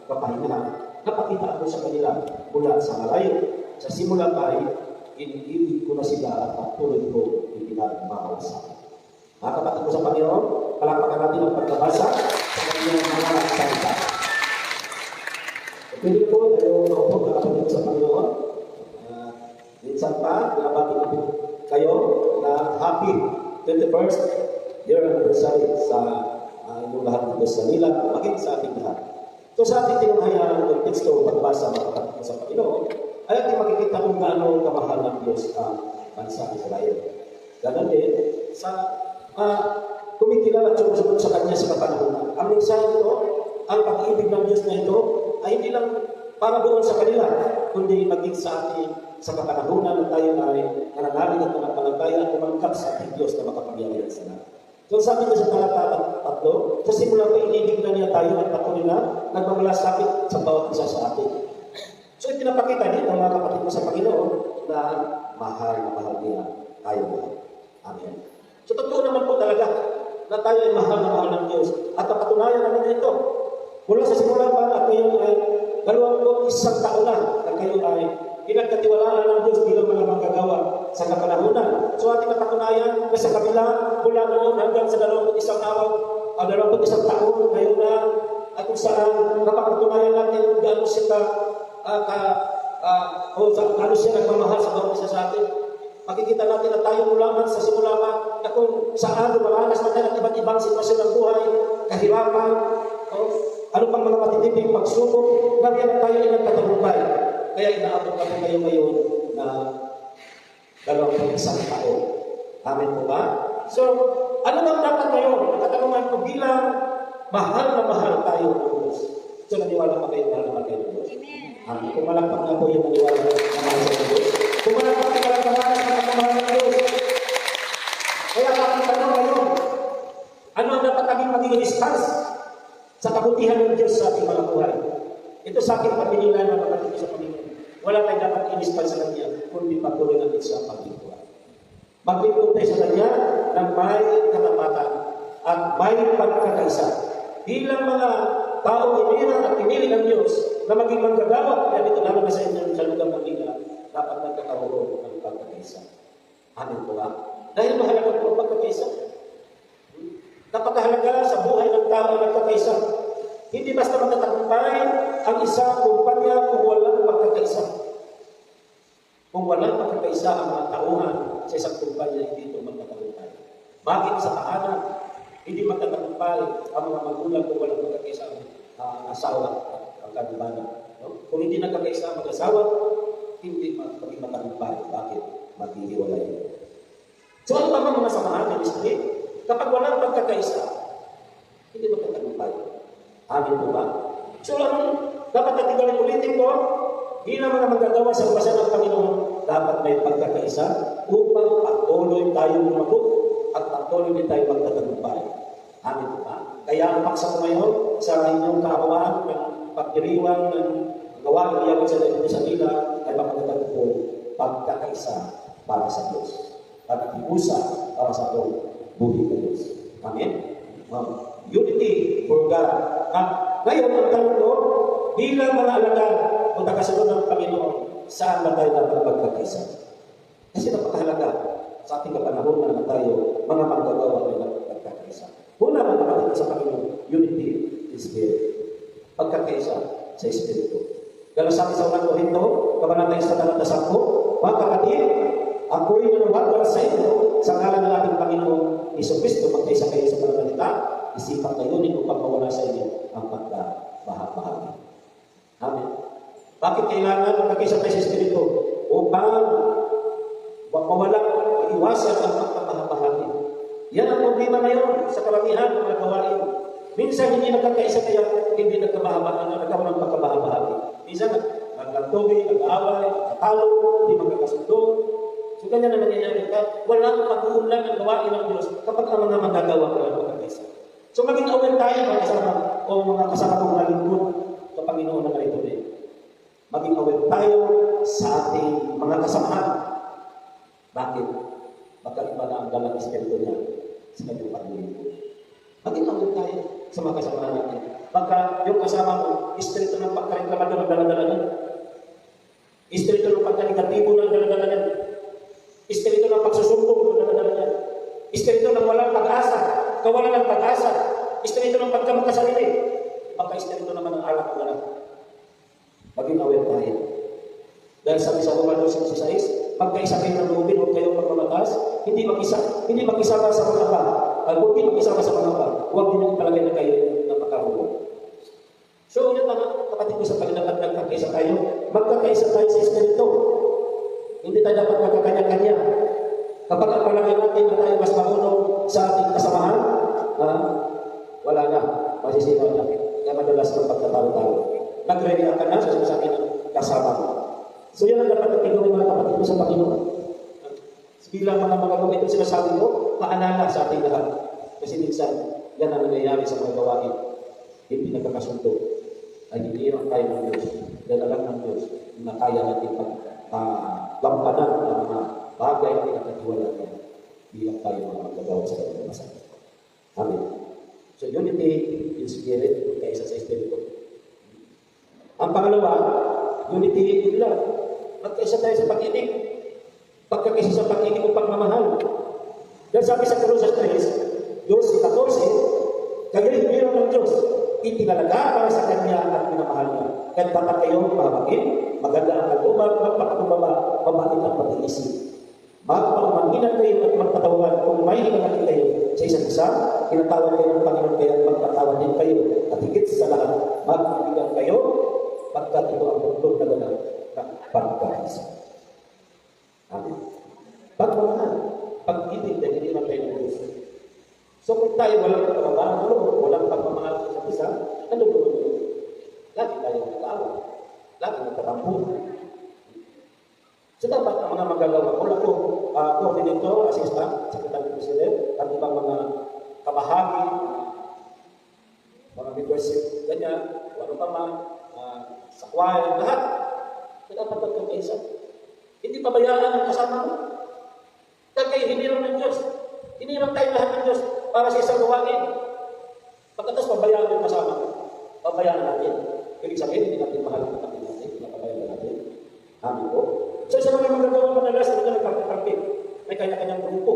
kapahingahan. Napakita ko sa kanila mula sa malayo. Sa simula pa ay iniibig ko na sila at patuloy ko ipinagmamalasakit. Mga kapatid ko sa Panginoon, palakpakan natin ang pagkabasa sa kanilang mga salita. Pwede po tayo maupo mga kapatid ko sa Panginoon. Minsan pa, nabati ko kayo na happy 21st year anniversary sa inyong lahat dito sa nila, maging sa ating lahat. So sa ating tinanghayaan ng teksto pagbasa mga kapatid ko sa Panginoon, ay ating makikita kung gaano kamahal ng Diyos ang bansa Israel. Ganon din, sa kumikilala at sumusunod sa Kanya sa kapanahonan. Ang mensahe ito, ang pag-ibig ng Diyos na ito, ay hindi lang para doon sa kanila, kundi maging sa ating sa kapanahonan na tayo ay nananalig at mananampalataya at umangkap sa ating Diyos na makapangyarihan sa lahat. So sabi ko sa talata 3, sa simula pa inibig na niya tayo at patuloy na nagmamalasakit sa bawat isa sa atin. So pinapakita din ng mga kapatid ko sa Panginoon na mahal niya tayo lahat. Amen. So totoo naman po talaga na tayo ay mahal ng Diyos. At napatunayan naman ito. Mula sa simula pa at ngayon ay 21 taon na kayo ay pinagkatiwalaan ng Diyos bilang mga manggagawa sa kapanahonan. So ating napatunayan na sa kabila mula noon hanggang sa 21 araw, 21 taon ngayon na at kung saan napatunayan natin gaano sila ano siya nagmamahal sa bawat isa sa atin. Makikita natin na tayo mulaman sa simula pa na kung saan lumaranas natin ang iba't ibang sitwasyon ng buhay, kahirapan, ano pang mga matitinding pagsubok, ngayon tayo ay nagtatagumpay. Kaya inaabot kami kayo ngayon na 21 taon. Amen po ba? So, ano bang dapat ngayon? Katanungan ko bilang mahal na mahal tayo ng Diyos. So, naniwala pa kayo, mahal na mahal kayo ng Diyos. Amen. Kung malakpak na po yung naniwala na mahal sa Diyos. Kung malakpak na mahal ng Diyos. Kaya aking tanong ngayon, ano ang dapat maging response sa kabutihan ng Diyos sa ating mga buhay? Ito sa aking pamilya na kapatid sa Panginoon. Wala tayong dapat i-response sa Kanya, kundi patuloy natin sa pagbubuhay. Maglingkod tayo sa Kanya ng may katapatan at may pagkakaisa. Bilang mga taong inira at pinili ng Diyos na maging manggagawa, kaya dito naman sa inyo sa lugar ng Manila, dapat nagkakaroon ng pagkakaisa. Amin po ba? Dahil mahalaga po pagkakaisa. Napakahalaga sa buhay ng tao ang pagkakaisa. Hindi basta magtatagumpay ang isang kumpanya kung walang pagkakaisa. Kung walang pagkakaisa ang mga tauhan sa isang kumpanya, hindi ito magtatagumpay. Bakit sa tahanan, hindi magtatagumpay ang mga magulang kung walang pagkakaisa ang asawa at ang kanubanan. No? Kung hindi nagkakaisa ang mag-asawa, hindi maging matagumpay. Bakit? Maghihiwalay. So ano ba mga samahan ng istri? Kapag walang pagkakaisa, hindi magtatagumpay. Amin po ba? So dapat natin ulitin ko, bilang mga magagawa sa basan ng Panginoon, dapat may pagkakaisa upang patuloy tayong lumabot at patuloy din tayo magtatagumpay. Amin po ba? Kaya ang paksa ko ngayon sa inyong kaawaan ng pagdiriwang ng gawa ng iyawan sa Diyos sa nila ay mapagdadag po pagkakaisa para sa Diyos. Pag-iusa para sa buhay ng Diyos. Amen? Unity for God. Ngayon, ang tanong ko, bilang mga alagad o tagasunod ng Panginoon, saan ba tayo dapat magkakaisa? Kasi napakahalaga sa ating kapanahonan na tayo, mga manggagawa na magkakaisa. Una mga kapatid sa Panginoon, unity in spirit. Pagkakaisa sa Espiritu. Gano'n sabi sa unang Korinto, kabanatay sa talata 10, mga kapatid, ako'y nanubatwal sa inyo sa ngalan ng ating Panginoon Jesucristo, magkaisa kayo sa pananalita, isipan kayo din upang mawala sa inyo ang pagkabahagi. Amen. Bakit kailangan magkaisa tayo sa Espiritu? Upang mawala, iwasan ang pagkabahagi. Yan ang problema ngayon sa karamihan ng mga gawain. Minsan hindi nagkakaisa kaya hindi nagkakabahabahagi, nagkaroon ng pagkabahagi. Minsan nagkatuloy, nag-aaway, nagkatalo, hindi magkakasundo. So ganyan na nangyayari ka. Walang pag-uunlad ng gawain ng Diyos kapag ang mga magagawa ko ang magkakaisa. So maging aware tayo mga kasama o mga kasama kong nalingkod sa Panginoon na narito rin. Maging aware tayo sa ating mga kasamahan. Bakit? Baka iba na ang dalang espiritu niya sa kanyang paglilingkod. Maging aware tayo sa mga kasamahan natin. Baka yung kasama mo, istrito ng pagkareklamador ang dala-dala niya. Istrito ng pagkanegatibo ng dala-dala niya. Istrito ng pagsusumbong ng dala-dala niya. Istrito ng walang pag-asa, kawalan ng pag-asa. Istrito ng pagkamakasarili. Baka istrito naman ng alak na lang. Maging aware tayo. Dahil sabi sa Romanos 16, pagkaisa kayo ng lubin, huwag kayong magmamatas, hindi makisama sa mga ba. Hindi makisama sa mga ba. Huwag din yung palagay na kayo ng pagkahubo. So, yun mga kapatid ko sa Panginoon, nagkakaisa tayo. Magkakaisa tayo sa Espiritu. Hindi tayo dapat magkakanya-kanya. Kapag ang palagay natin na tayo mas marunong sa ating kasamahan, wala na. Masisira na. Kaya madalas ng pagtatalo-talo. Nag-ready ka na sa sasabi ng kasama. So, yan ang dapat natin gawin mga kapatid ko sa Panginoon. Bilang mga gawin itong sinasabi ko, paalala sa ating lahat. Kasi minsan, yan ang nangyayari sa mga gawain. Hindi nagkakasundo. Ay hinirang tayo ng Diyos. Dahil alam ng Diyos na kaya natin paglampanan ng mga bagay na pinagkatiwala niya bilang tayo mga magagawa sa kanyang masakit. Amen. So, unity in spirit, kaisa sa espiritu. Ang pangalawa, unity in love. Magkaisa tayo sa pag-ibig. Pagkakaisa sa pag-ibig o pagmamahal. Dahil sabi sa Colossus 3, 14, kayo'y hinirang ng Diyos. Itinalaga para sa Kanya at minamahal niya. Kaya dapat kayong mahabagin, maganda ang kalooban, magpakakumbaba, mabait ang pag-iisip. Magpaumanginan kayo at magpatawagan kung may hinanakit kayo sa isa't isa, pinatawad kayo ng Panginoon kaya magpatawad din kayo. At higit sa lahat, magbibigan kayo pagkat ito ang buklod na ganap ng pagkaisa. Amen. Pagmamahal, pag-ibig na hindi naman tayo ng Diyos. So kung tayo walang pagmamahal, walang pagmamahal sa isa, ano ba ito? Lagi tayo nag-aawa. Lagi nagtatampuhan. So dapat ang mga magagawa, wala ko, coordinator, assistant, secretary president, at ibang mga kabahagi, mga leadership, ganyan, wala pa man, sa choir, lahat. So dapat magkakaisa. Hindi pabayaan ang kasama mo. Dahil kayo hinirang ng Diyos. Hinirang tayo lahat ng Diyos para sa isang gawain. Pagkatapos pabayaan yung kasama mo. Pabayaan natin. Ibig sabihin, hindi natin mahal ang kapatid natin. Pinapabayaan natin. Amin po. So sa mga magagawa madalas, ito nagkakapit. May kanya-kanyang grupo.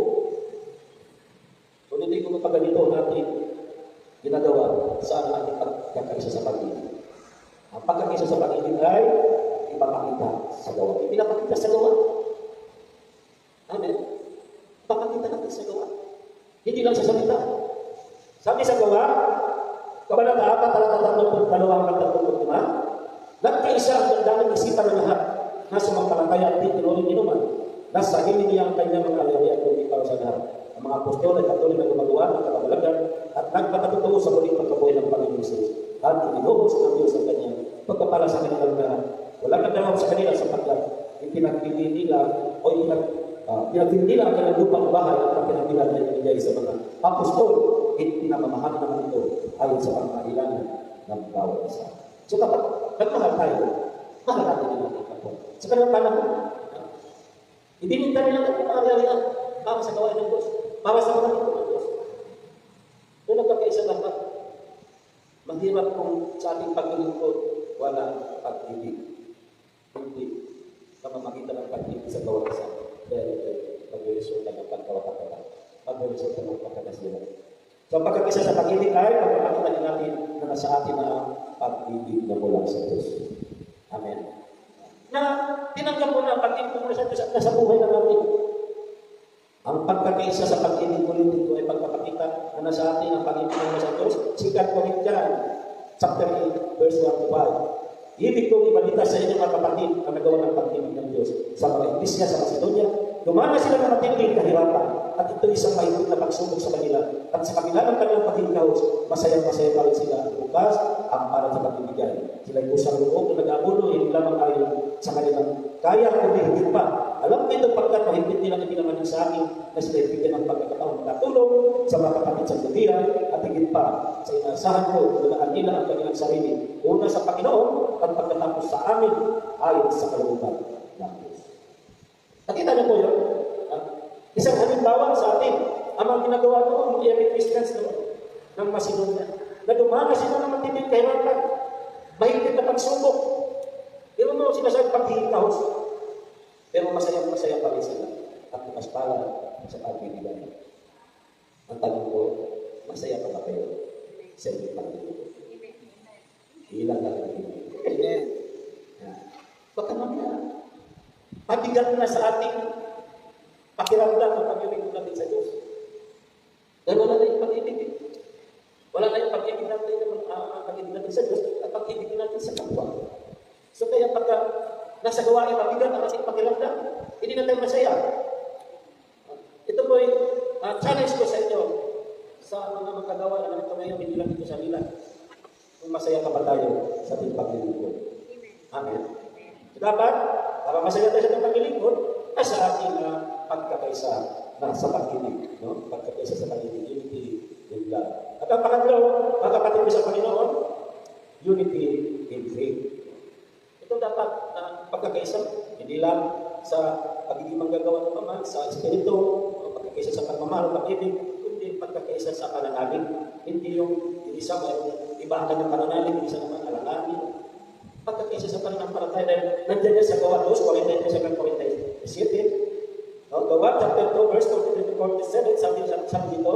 So hindi ko mapaganito natin ginagawa sa ating pagkakaisa sa pag-ibig. Ang pagkakaisa sa pag-ibig ay ipapakita sa gawa. Ipinapakita sa gawa. Amen. Ipapakita natin sa gawa. Hindi lang sa salita. Sabi sa gawa, Kabanata 4, talata 32, nagkaisa ang damdamin isipan ng lahat na sumampalataya at tinuloy inuman. Nasa hindi niya ang kanyang mga alari at hindi para sa lahat. Ang mga apostol ay patuloy na gumagawa ng kapagalagan at nagpatatutuo sa muling pagkabuhay ng Panginoon Jesus. At ibinuhos ng Diyos ang kanyang pagpapala sa kanilang lahat. Wala nang dalaw sa kanila sapagkat ipinagpili nila o pinagpili nila ang kanilang lupang bahay at pinagpili nila ibigay sa mga apostol. Pinamamahal naman ito ayon sa pangkailangan ng bawat isa. So dapat nagmahal tayo. Mahal natin ang ating kapwa. Sa kanilang panahon, ibininta nila ang pangkailangan para sa gawain ng Diyos. Para sa mga ito ng Diyos. Doon nagkakaisa dapat. Mahirap kung sa ating paglilingkod wala pag-ibig. Hindi na mamakita ng pag-ibig sa bawat isa. Dahil ito pag-resulta ng pagkawakatawa. Pag-resulta ng pagkakasilan. So pagkakisa sa pag-ibig ay pagpapakita din natin na nasa atin na pag-ibig na mula sa Diyos. Amen. Na tinanggap mo na pag-ibig mula sa Diyos at nasa buhay na natin. Ang pagkakaisa sa pag-ibig politiko ay pagpapakita na nasa atin ang pag-ibig mula sa Diyos. 2 Corinthians chapter 8, verse 1 to 5. Ibig kong ibalita sa inyo mga kapatid ang nagawa ng pag-ibig ng Diyos sa mga iglesia sa Macedonia. Dumana sila ng matinding kahirapan at ito isang mahigpit na pagsubok sa kanila. At sa kabila ng kanilang paghinkaos, masayang-masaya pa rin sila at bukas ang para sa pagbibigay. Sila ay pusang loob na nag-aabuno, hindi lamang ayon sa kanilang kaya kundi higit pa. Alam nito pagkat mahigpit nilang ibinaman sa akin na sila ibigyan ng pagkakataon na tulong sa mga kapatid sa Judea at higit pa sa inaasahan ko na nila ang kanilang sarili. Una sa Panginoon at pagkatapos sa amin ayon sa kalooban ng Diyos. Nakita niyo po yun? Isang halimbawa sa atin, ang mga ginagawa noon, early Christians noon, ng Macedonia. na dumanas sila ng matinding kahirapan, mahigpit na pagsubok. Pero mo sinasabi paghihintahos. Pero masaya pa rin sila at bukas pala sa pagbibigay. Ang tanong ko, masaya pa ba kayo sa inyong Panginoon? Ilan na rin. Amen. Baka mamaya, pabigat na sa ating pakiramdam ang pag-ibig natin sa Diyos. Dahil wala na yung pag-ibig. Wala na yung pag-ibig natin sa Diyos at pag-ibig natin sa kapwa. So kaya pagka nasa gawain mabigat ang ating pakiramdam, hindi na tayo masaya. Ito po ay challenge ko sa inyo sa mga magkagawa na ito ngayon, hindi lang ito sa nila. Kung masaya ka ba tayo sa ating paglilingkod. Amen. So dapat, para masaya tayo sa ating paglilingkod, ay sa ating pagkakaisa sa pag-ibig. No? Pagkakaisa sa pag-ibig. Unity in love. At ang pangatlo, mga kapatid ko sa Panginoon, unity in faith. Ito dapat pagkakaisa, hindi lang sa pagiging manggagawa ng Ama, sa Espiritu, pagkakaisa sa pagmamahal, pag-ibig, kundi pagkakaisa sa pananalig. Hindi yung isa may iba ka ng pananalig, isa naman alalahanin. Pagkakaisa sa pananampalataya, dahil nandiyan yan sa Gawa 2, 47. Gawa chapter 2, verse 42-47, sabi dito,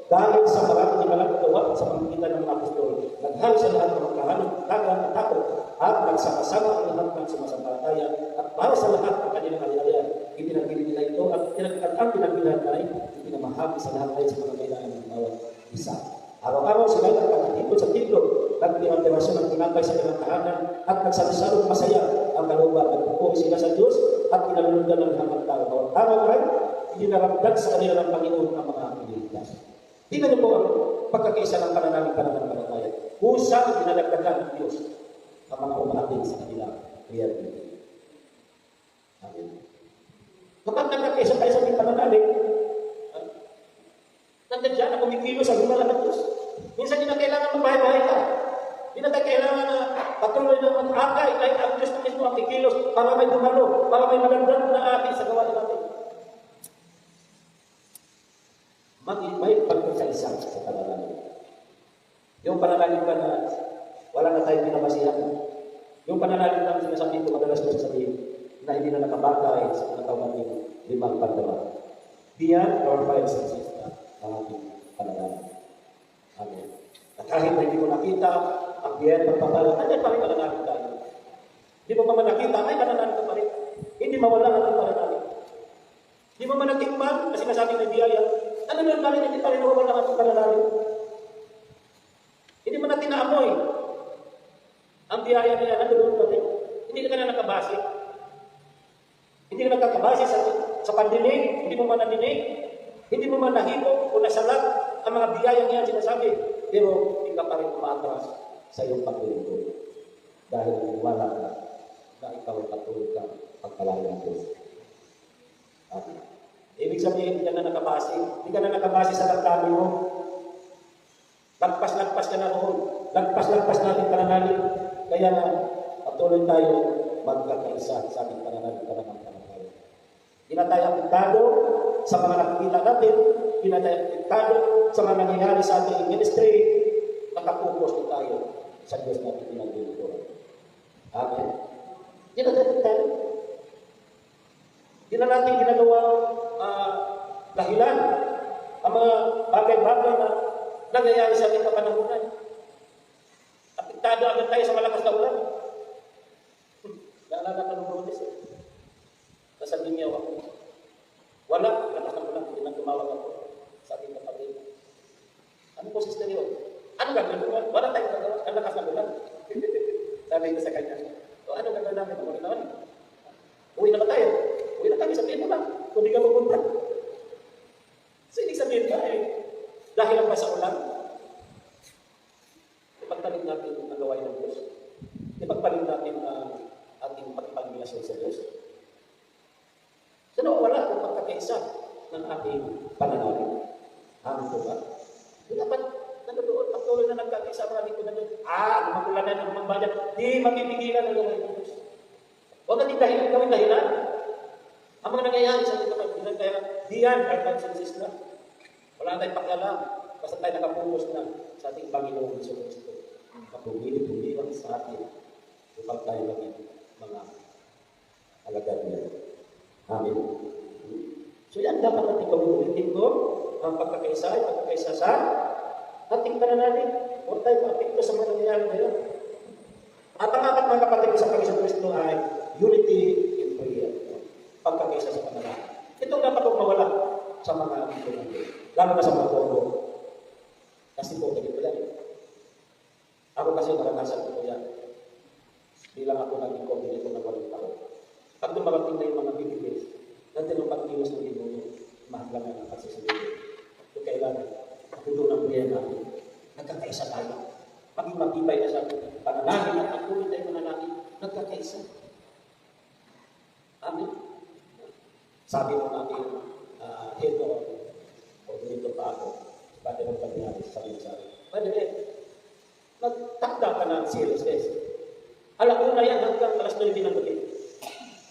dahil sa maraming malang gawa sa pamamagitan ng mga apostol, naghalo sa lahat ng magkahanong tagang at takot, at nagsama-sama ang lahat ng sumasampalataya, at para sa lahat ng kanilang alalayan, ipinagpili nila ito, at ang pinagpilahan ay ipinamahagi sa lahat ay sa mga kailangan ng bawat isa. Araw-araw sila nagkakatipon sa templo, nagpirasyon ng tinapay sa kanilang tahanan, at nagsasalong masaya ang kalooban. Nagpupuri sila sa Diyos, at kinalundan ng lahat ng tao. Araw ay dinaramdag sa kanila ng Panginoon ang mga piniligtas. Tingnan niyo po ang pagkakaisa ng pananampalataya. Kusang dinadagdagan ng Diyos ang mga umatin sa kanila reality. Amen. Kapag nagkakaisa tayo sa ating pananalig, nandiyan dyan na kumikilos sa himala ng Diyos. Minsan hindi na kailangan magbahay-bahay ka. Hindi na tayo kailangan na patuloy na mag-akay kahit ang Diyos na mismo ang kikilos para may dumalo, para may magandang na atin sa gawa natin. May pagkakaisa sa pananalig. Yung pananalig ka na wala na tayong pinabasihan. Yung pananalig na sinasabi ko, madalas ko sasabihin na hindi na nakabagay sa katawan ng limang pandawa. Beyond our five senses na ang ating pananalig. Amen. At kahit na hindi mo nakita, ang biyayang pagpapala, nandiyan pa rin pananalig tayo. Hindi mo pa man nakita, ay pananalig ka pa rin. Hindi mawala ang ating pananalig. Hindi mo man natikman, kasi nasabing may biyaya, ano naman pa rin, hindi pa rin nawawala ang ating pananalig. Hindi mo natin naamoy. Ang biyaya niya, nandoon pa rin. Hindi ka na nakabase. Hindi ka nakakabase sa pandinig, hindi mo man naninig, hindi mo man nahipo o nasalat ang mga biyaya niya sinasabi. Pero hindi ka pa rin umaatras sa iyong paglilingkod. Dahil wala ka na ikaw ay patuloy ka pagkalaya ng Diyos. Ibig sabihin, hindi ka na nakabase. Hindi ka na nakabase sa damdamin mo. Lagpas-lagpas ka na noon. Lagpas-lagpas natin pananalig. Kaya na patuloy tayo magkakaisa sa ating pananalig tayo. Hindi na tayo apektado sa mga nakikita natin. Hindi na tayo apektado sa mga nangyayari sa ating ministry. Nakapokus na tayo sa Diyos natin pinaglilingkuran. Amen. Hindi na tayo apektado. Hindi na natin ginagawa dahilan ang mga bagay-bagay na nangyayari sa ating kapanahunan. Apektado agad tayo sa malakas na ulan. Naalala ka ng Brodes eh. Nasa Binyaw ako. Wala, lakas na ulan. Hindi na tumawag ako sa ating kapatid. Ano po sister yun? Ano gagawin mo? Wala tayong gagawa. Ang lakas na ulan. Sabi ko sa kanya. So, ano gagawin namin? Uwi naman. Uwi na ba tayo? Uwi na kami, sabihin mo lang. Kung di ka pupunta. So, ibig sabihin ka dahil lang ba sa ulan? Ipagpalit natin ang gawain ng Diyos. Ipagpalit natin ang ating pagpagmilasyon sa Diyos. So, wala kung pagkakaisa ng ating pananalig. Ano po ba? Dapat nanonood, patuloy na nagkakaisa ang ating pananalig. Magulan na ng magbayan. Di mapipigilan ang gawain ng Diyos. Huwag natin gawin dahilan. Ang mga nangyayari sa ating kapatid, kaya diyan, kahit pansinsis na. Wala tayong pakialam. Basta tayo nakapokus na sa ating Panginoong Hesus Kristo. Kapumili-pumili sa atin upang tayo maging mga alagad niya. Amen. So yan dapat natin gawin. Ulitin ko, ang pagkakaisa sa ating pananalig. Huwag tayo maapekto sa mga nangyayari ngayon. At ang apat mga kapatid sa Panginoon Kristo ay unity in prayer. Pagkakaisa sa pananalig. Ito dapat kong mawala sa mga ito. Lalo na sa mga tono. Kasi po, ganito yan. Ako kasi naranasan ko yan. Bilang ako naging coordinator ng walang tao. Pag dumarating na yung mga bibigis, natin ang pag-iwas ng inuno, mahalaga ng pagsisilip. Kung kailangan, katulong ng prayer natin, nagkakaisa tayo. Maging matibay na sa pananangin at pagkulit tayo pananangin, nagkakaisa. Amen. Sabi ng aking head o dito pa ako, pati ng pag-iwas, sabi sa akin, Padre, nagtakda ka ng seriousness. Alam mo na yan hanggang alas 9 ng gabi.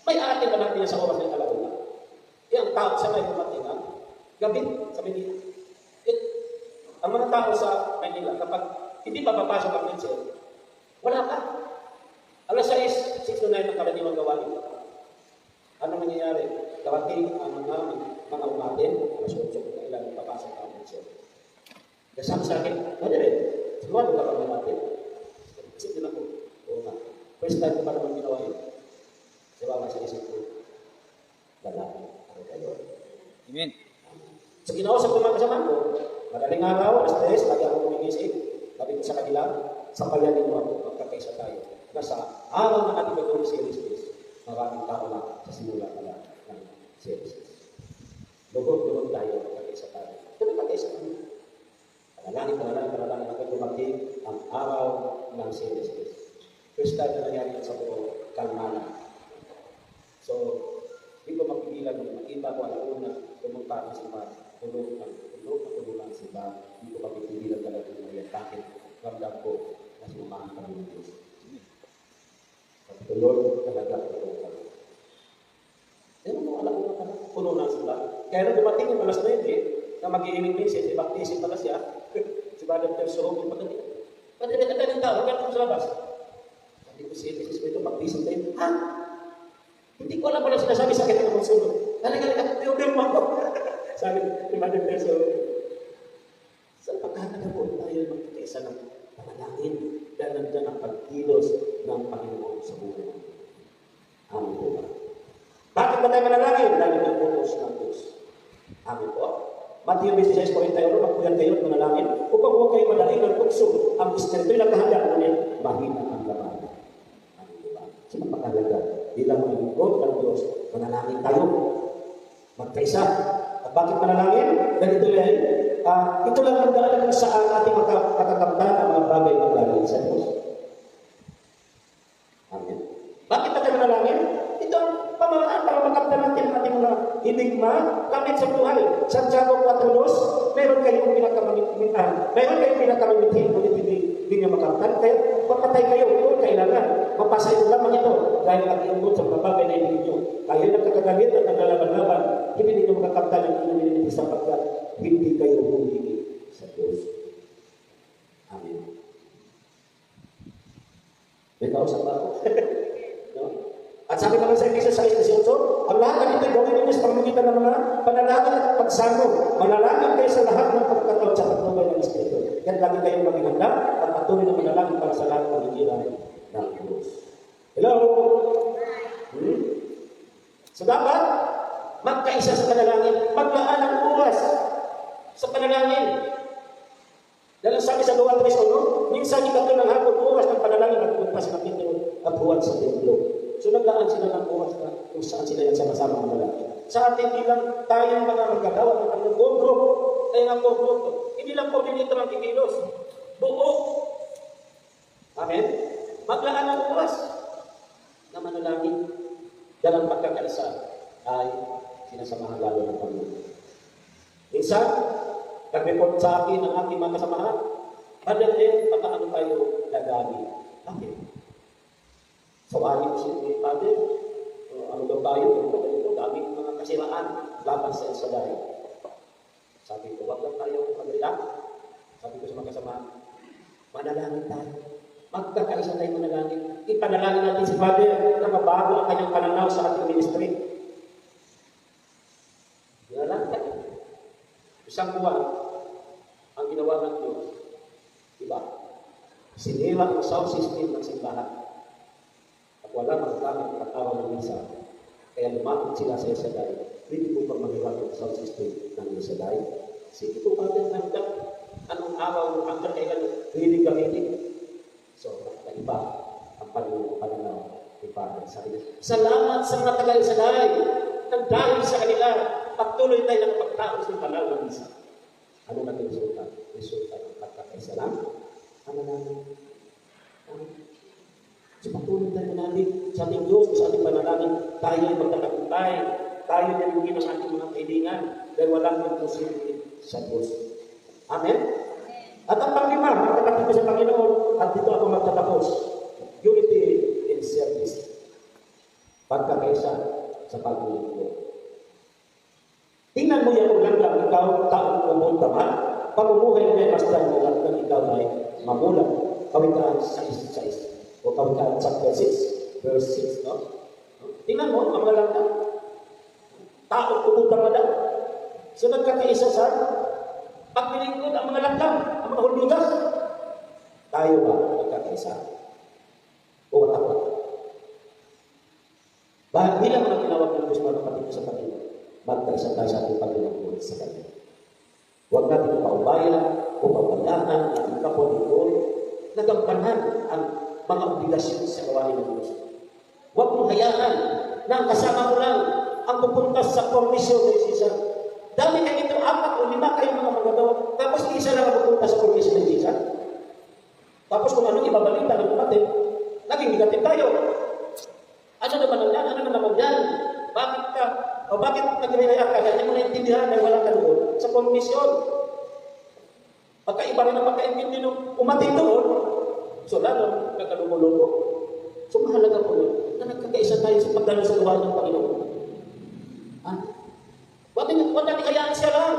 May aatin ba natin sa oras ng alauna? Yung tao sa may Manila, gabi, sabi niya. Ang mga tao sa Manila, kapag hindi pa papasok ang mensahe, wala ka. Alas 6, 6 to 9 ang karaniwang gawain. Ano nangyayari? Dawating ang mga umatin, alas 8 kung kailan papasok ang mensahe. Kasama sa akin, Madre, siguro ka pa natin. Isip din ako, oo nga. First time ko pa naman ginawa yun. Diba sa isip ko, lalaki. Amen. So ginawa sa mga kasama ko, madaling araw, alas 3, lagi ako kumigising. Sabi ko sa kanila, sampayanin mo ako, magkakaisa tayo. Nasa araw na ating gagawin series is, maraming tao na sa simula pala ng series. Lugod tayo, magkakaisa tayo. Ito magkakaisa tayo. Panalangin hanggang dumating ang araw ng series is. First time na nangyari sa buong kalmana. So, hindi ko mapigilan na makita ko alauna, pumunta ng simbahan, tulog ng simbahan. Hindi ko mapigilan talaga na yan. Bakit? Ramdam ko na sinumahan kami ng Diyos. Tulog talaga tulog kami. Pero kung alauna ka na, puno ng simbahan. Kaya nung dumating yung alas 9, na mag-iimig message, baptism pala siya, si Brother Terso, yung pagdating. Pati nagkata ng tao, hanggang sa labas. Sabi ko siya, Mrs. Pito, baptism tayo. Ha? Hindi ko alam kung sinasabi sa akin ng sunod. Talaga, yung mo ako. Sabi ni Brother Terso, sa pagkakata po tayo magkakaisa ng panalangin dahil nandiyan ang pagkilos ng Panginoon sa buhay. Amin po ba? Bakit ba tayo manalangin? Dahil ng butos ng Diyos. Amin po. Matthew 26:41, magpuyan kayo at manalangin upang huwag kayo madaling ng tukso. Ang isterto'y nakahanda namin, mahina ang laman. Amin po ba? So magpakalaga. Bilang mga lingkod ng Diyos, manalangin tayo. Magkaisa. At bakit manalangin? Dahil ito lang ang daan kung saan ating makakamtan ang mga bagay na galing sa Diyos. Amen. Bakit natin manalangin? Ito ang pamamaraan para makamtan natin ang ating mga enigma, kamit sa buhay. Santiago 4:2, meron kayong pinakamamitan. Meron kayong pinakamamitin, ngunit hindi nyo makamtan. Kaya papatay kayo, ito kailangan. Mapasa ito lamang ito. Dahil nag-iumbot sa mga bagay na hindi nyo. Kayo nagkakagalit at naglalaban-laban. Hindi nyo makakamtan ang inumin sapagkat hindi kayo humingi sa Diyos. Amen. May kausap ba ako? No? At sabi naman sa Efesios 6:18, ang lahat ng ito'y gawin ninyo sa pamamagitan ng mga panalangin at pagsamo. Manalangin kayo sa lahat ng pagkataon sa patnubay ng Espiritu. Kaya lagi kayong maging handa at patuloy na manalangin para sa lahat ng pagkikiran ng Diyos. Hello? So dapat, magkaisa sa panalangin, maglaan ng oras sa panalangin. Dahil sabi sa 2:3, minsan ikato ng hapon oras ng panalangin at punta sa kapitulo at buwan sa templo. So naglaan sila ng oras na kung saan sila yan sama-sama manalangin. Sa atin, hindi lang tayong mga magkagawa ng ating group. Tayo ng group. Hindi lang po dinito ang kikilos. Buo. Amen? Maglaan ng oras na manalangin. Dahil ang pagkakaisa ay sinasamahan lalo ng Panginoon. Minsan, nag-report sa akin ang aking mga kasamahan, padalhin, pagkaano tayo lagami. Bakit? Sawali ko siya, Father, ano daw tayo? Ito, daming mga kasiraan laban sa Israel. Sabi ko, wag lang tayo magriyak. Sabi ko sa mga kasama, manalangin tayo. Magkakaisa tayo manalangin. Ipanalangin natin si Father na mabago ang kanyang pananaw sa ating ministry. Manalangin tayo. Isang buwan, ang ginawa ng Diyos, diba? Sinira ang sound system ng simbahan. At wala magagamit ang araw ng misa. Kaya lumapit sila sa Yesaday. Hindi po pa maghirap ang sound system ng Yesaday. Sige po, Father, hanggang anong araw, hanggang kailan hilig gamitin. So, nakaiba ang pananaw ni Father sa kanila. Salamat sa mga taga-Yesaday. Nang dahil sa kanila, patuloy tayo ng pagtaos ng banal ng misa. Ano natin resulta? Resulta ng pagkakaisa lang. Ano namin? So patuloy tayo natin sa ating Diyos, sa ating panalangin, tayo ay magtatagumpay. Tayo nalingin ang ating mga kailangan dahil walang imposible sa Diyos. Amen? At ang panglima, magkakatid ko sa Panginoon, at dito ako magtatapos. Unity in service. Pagkakaisa sa paglilingkod. Tingnan mo yan ulang lang, ikaw taong pumunta man, pamumuhay mo ay basta ulang lang ikaw ay mamulang. Kawikaan 6:6 o Kawikaan chapter 6, verse 6, no? Tingnan mo, ang mga langgam. Taong pumunta man daw. So nagkakaisa sa paglilingkod ang mga langgam, ang mga hulbigas. Tayo ba nagkakaisa? O watak-watak? Bahag bilang mga tinawag ng Diyos mga kapatid sa Panginoon, magkaisa tayo sa ating paglilingkod sa Kanya. Huwag natin paubayan o pabayaan ang ating kapwa-lingkod na gampanan ang mga obligasyon sa gawain ng Diyos. Huwag mong hayaan na ang kasama mo lang ang pupunta sa komisyon ng isa. Dami kayo ito, 4 o 5 kayong mga magagawa, tapos isa lang ang pupunta sa komisyon ng isa. Tapos kung anong ibabalita ng natin, naging negative tayo. Ano naman yan? Ano naman yan? Bakit ka? O bakit nagre-react ka? Hindi mo naintindihan dahil walang ka doon sa komisyon. Pagkaiba rin ang pagkaintindi nung umating doon, so lalo kakalumulogo. So mahalaga po na nagkakaisa tayo sa pagdalo sa gawain ng Panginoon. Huwag natin hayaan siya lang.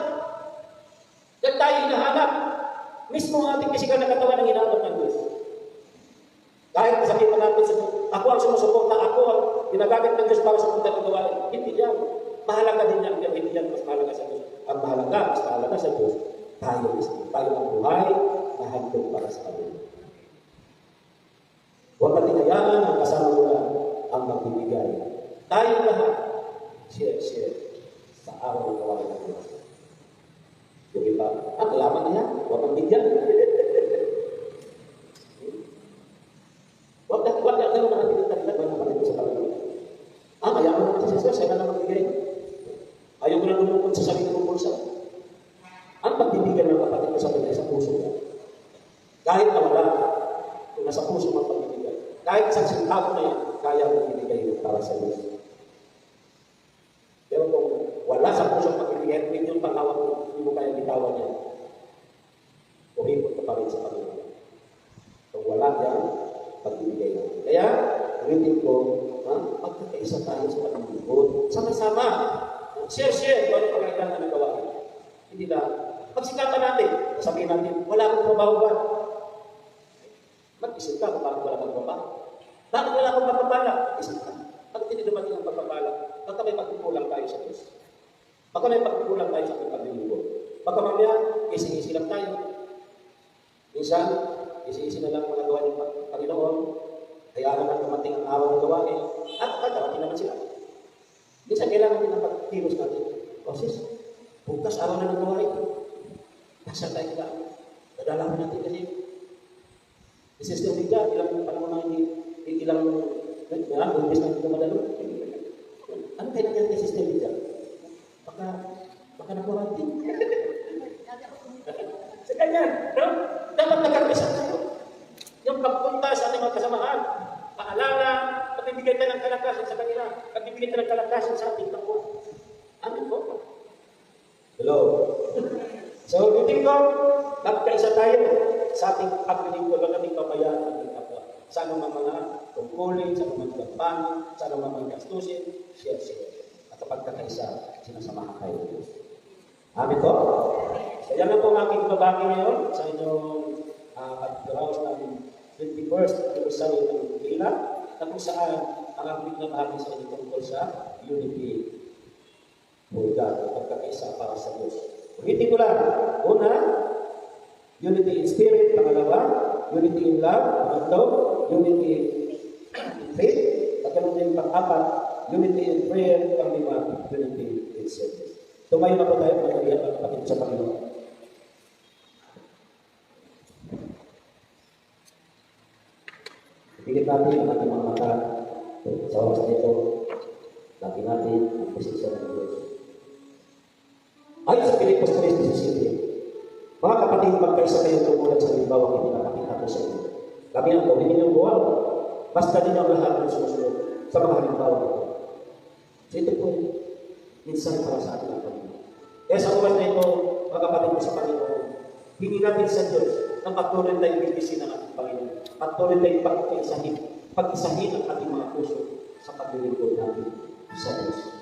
Dahil tayo hinahanap. Mismo ang ating pisikal na katawan ng hinahanap ng Diyos. Kahit sabihin pa natin, ako ang sumusuporta, ako ang ginagamit ng Diyos para sa punta ng gawain. Hindi yan. Mahalaga din yan. Hindi yan mas mahalaga sa Diyos. Ang mahalaga sa Diyos, tayo ang buhay na handog para sa Panginoon. Huwag natin hayaan ang kasama mo lang ang magbibigay. Tayo lahat, share sa araw ng gawain ng Diyos. Yung iba, kalaman na yan. Huwag ang bigyan. Huwag na natin itagdag na naman sa Panginoon. Ayaw mo naman sa Diyos, siya na magbigay. Ayaw ko na lumukod sa sarili ng pulsa. Ang pagbibigyan ng kapatid ko sa Panginoon sa puso niya. Kahit na wala, kung nasa puso mo ang pagbibigay. Kahit isang sintabo na yan, kaya mo ibigay para sa Diyos. Pero kung wala sa puso ang pagbibigay, hindi yung panghawak mo, hindi mo kaya bitawan niya. Umipot ka pa rin sa Panginoon. Kung wala yan, pagbibigay natin. Kaya, ulitin ko, magkakaisa tayo sa paglilingkod. Sama-sama. Share. Kung ano pagkailangan ng gawain. Hindi na. Pagsikapan natin, sabihin natin, wala akong trabaho ba? Mag-isip ka kung bakit wala akong trabaho. Bakit wala akong pagpapala? Isip ka. Bakit hindi dumating ang pagpapala? Baka may pagkukulang tayo sa Diyos. Baka may pagkukulang tayo sa ating paglilingkod. Baka mamaya, isi-isi lang tayo. Minsan, isi-isi na lang mga gawain ng Panginoon. Kaya naman dumating ang araw ng gawain. At darating naman sila. Minsan, kailangan din ang pagkilos natin. O sis, bukas araw na ng gawain. Nasa tayo ka. Dadalaman natin kasi. Sister Liga, ilang panahon na ilang umpis na dito madalo. Ano kayo nangyari kay Sister Liga? Baka na-quarantine. Sa ganyan, no? Dapat nagkakaisa tayo. Yung pagpunta sa ating mga kasamahan, paalala, pagbibigay tayo ng kalakasan sa kanila, pagbibigay tayo ng kalakasan sa ating kapwa. Ano po? Hello? So, ulitin ko, nagkaisa tayo sa ating paglilingkod ng ating pabayaan ng ating kapwa. Sa anumang mga tungkulin, sa anumang gampanin, sa anumang mga gastusin, share. At kapag kakaisa, sinasamahan tayo ng Diyos. Amen po? Kaya nga po ang aking babagi ngayon sa inyong pagdaraos ng 21st anniversary ng Pila, na kung saan ang aking nabahagi sa inyo tungkol sa unity for God, pagkakaisa para sa Diyos. Ulitin ko lang. Una, unity in spirit. Pangalawa, unity in love. Pangatlo, unity in faith. At ganun din pang-apat, unity in prayer. Panglima, unity in service. Tumayo na po tayo magkalihan ng kapatid sa Panginoon. Ipigit natin ang ating mga mata sa oras nito. Lagi natin ang posisyon ng Diyos. Ayon sa Pilipos 3:17, mga kapatid, magkaisa kayo tumulat sa limbawang ipinapakita ko sa inyo. Kami ang gawin ninyong buwan. Basta ninyo ang lahat ng sumusunod sa mga halimbawa ito. So ito po, minsan para sa ating Panginoon. Kaya sa oras na ito, mga kapatid ko sa Panginoon, hingi natin sa Diyos na patuloy tayong bitisin ng ating Panginoon. Patuloy tayong pag-isahin ang ating mga puso sa paglilingkod natin sa Diyos.